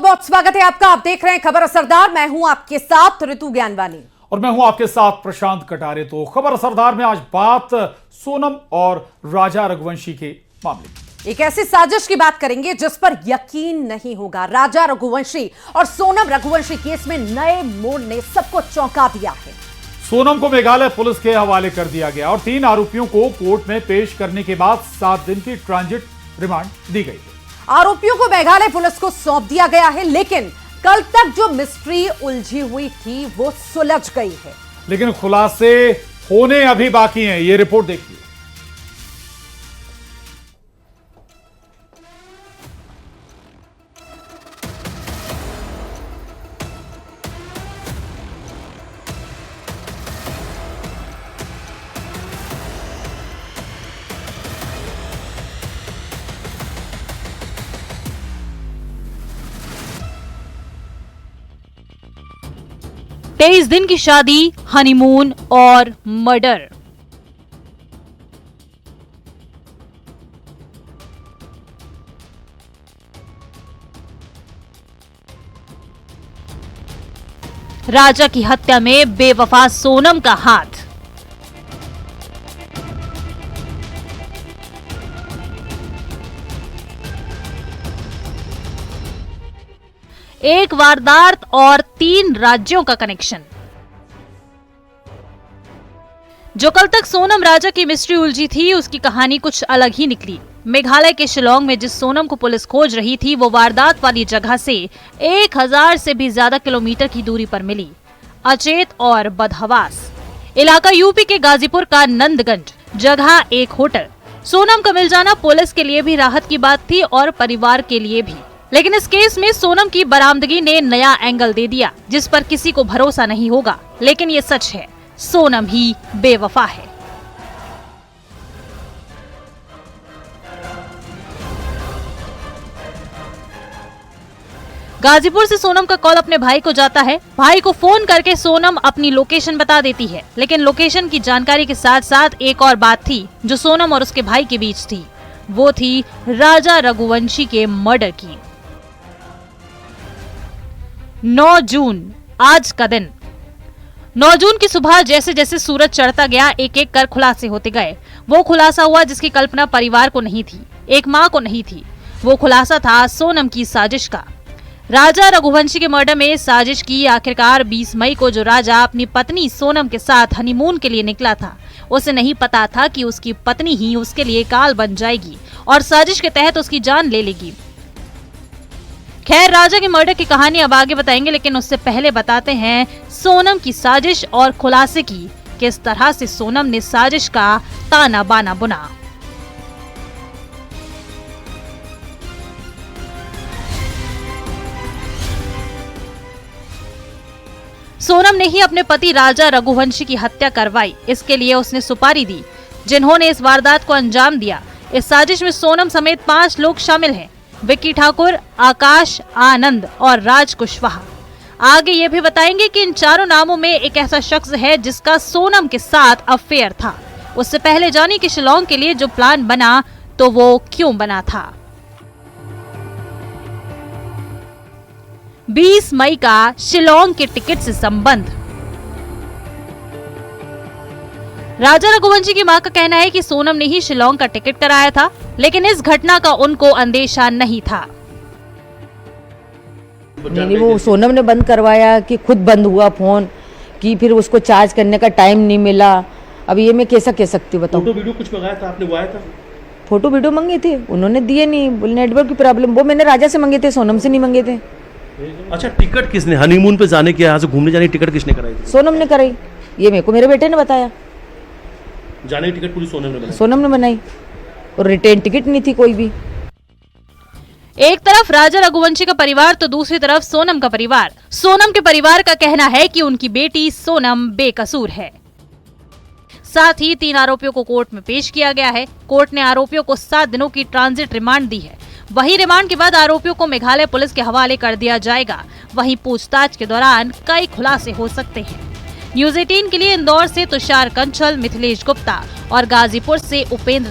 बहुत स्वागत है आपका। आप देख रहे हैं खबर असरदार। मैं हूं आपके साथ ऋतु ज्ञानवानी और मैं हूं आपके साथ प्रशांत कटारे। तो खबर असरदार में आज बात सोनम और राजा रघुवंशी के मामले की। एक ऐसी साजिश की बात करेंगे जिस पर यकीन नहीं होगा। राजा रघुवंशी और सोनम रघुवंशी केस में नए मोड़ ने सबको चौंका दिया है। सोनम को मेघालय पुलिस के हवाले कर दिया गया और 3 आरोपियों को कोर्ट में पेश करने के बाद 7 दिन की ट्रांजिट रिमांड दी गई है। आरोपियों को मेघालय पुलिस को सौंप दिया गया है, लेकिन कल तक जो मिस्ट्री उलझी हुई थी वो सुलझ गई है। लेकिन खुलासे होने अभी बाकी हैं। ये रिपोर्ट देखिए। तेईस दिन की शादी, हनीमून और मर्डर। राजा की हत्या में बेवफा सोनम का हाथ। एक वारदात और 3 राज्यों का कनेक्शन। जो कल तक सोनम राजा की मिस्ट्री उलझी थी, उसकी कहानी कुछ अलग ही निकली। मेघालय के शिलोंग में जिस सोनम को पुलिस खोज रही थी, वो वारदात वाली जगह से 1000 से भी ज्यादा किलोमीटर की दूरी पर मिली। अचेत और बदहवास इलाका यूपी के गाजीपुर का नंदगंज, जगह एक होटल। सोनम का मिल जाना पुलिस के लिए भी राहत की बात थी और परिवार के लिए भी। लेकिन इस केस में सोनम की बरामदगी ने नया एंगल दे दिया, जिस पर किसी को भरोसा नहीं होगा। लेकिन ये सच है, सोनम ही बेवफा है। गाजीपुर से सोनम का कॉल अपने भाई को जाता है। भाई को फोन करके सोनम अपनी लोकेशन बता देती है, लेकिन लोकेशन की जानकारी के साथ साथ एक और बात थी जो सोनम और उसके भाई के बीच थी। वो थी राजा रघुवंशी के मर्डर की। 9 जून, आज का दिन। 9 जून की सुबह जैसे जैसे सूरज चढ़ता गया, एक एक कर खुलासे होते गए। वो खुलासा हुआ जिसकी कल्पना परिवार को नहीं थी, एक माँ को नहीं थी। वो खुलासा था सोनम की साजिश का। राजा रघुवंशी के मर्डर में साजिश की आखिरकार 20 मई को जो राजा अपनी पत्नी सोनम के साथ हनीमून के लिए निकला था, उसे नहीं पता था कि उसकी पत्नी ही उसके लिए काल बन जाएगी और साजिश के तहत उसकी जान ले लेगी। खैर, राजा के मर्डर की कहानी अब आगे बताएंगे, लेकिन उससे पहले बताते हैं सोनम की साजिश और खुलासे की, किस तरह से सोनम ने साजिश का ताना बाना बुना। सोनम ने ही अपने पति राजा रघुवंशी की हत्या करवाई। इसके लिए उसने सुपारी दी, जिन्होंने इस वारदात को अंजाम दिया। इस साजिश में सोनम समेत 5 लोग शामिल हैं: विक्की ठाकुर, आकाश, आनंद और राज कुशवाहा। आगे ये भी बताएंगे कि इन चारों नामों में एक ऐसा शख्स है जिसका सोनम के साथ अफेयर था। उससे पहले जाने कि शिलोंग के लिए जो प्लान बना, तो वो क्यों बना था। 20 मई का शिलोंग के टिकट से संबंध। राजा रघुवंशी की मां का कहना है कि सोनम ने ही शिलोंग का टिकट कराया था, लेकिन इस घटना का उनको अंदेशा नहीं था। नहीं, वो सोनम ने बंद करवाया कि खुद बंद हुआ फोन, कि फिर उसको चार्ज करने का टाइम नहीं मिला। अब ये मैं कैसा कह सकती हूँ, बताओ। फोटो वीडियो कुछ मंगाया था आपने? वो आया था? फोटो वीडियो मंगे थे, उन्होंने दिए नहीं, बोले नेटवर्क की प्रॉब्लम। वो मैंने राजा से मंगे थे, सोनम से नहीं मंगे थे। अच्छा, टिकट किसने, हनीमून पे जाने के, यहाँ से घूमने जाने की टिकट किसने कराई थी? सोनम ने कराई। ये मेरे को मेरे बेटे ने बताया। जाने की टिकट पूरी सोनम ने बनाई? सोनम ने बनाई, और रिटर्न टिकट नहीं थी कोई भी। एक तरफ राजा रघुवंशी का परिवार तो दूसरी तरफ सोनम का परिवार। सोनम के परिवार का कहना है कि उनकी बेटी सोनम बेकसूर है। साथ ही 3 आरोपियों को कोर्ट में पेश किया गया है। कोर्ट ने आरोपियों को 7 दिनों की ट्रांजिट रिमांड दी है। वहीं रिमांड के बाद आरोपियों को मेघालय पुलिस के हवाले कर दिया जाएगा। वहीं पूछताछ के दौरान कई खुलासे हो सकते हैं। न्यूज़ 18 के लिए इंदौर से तुषार कंचल, मिथिलेश गुप्ता और गाजीपुर से उपेंद्र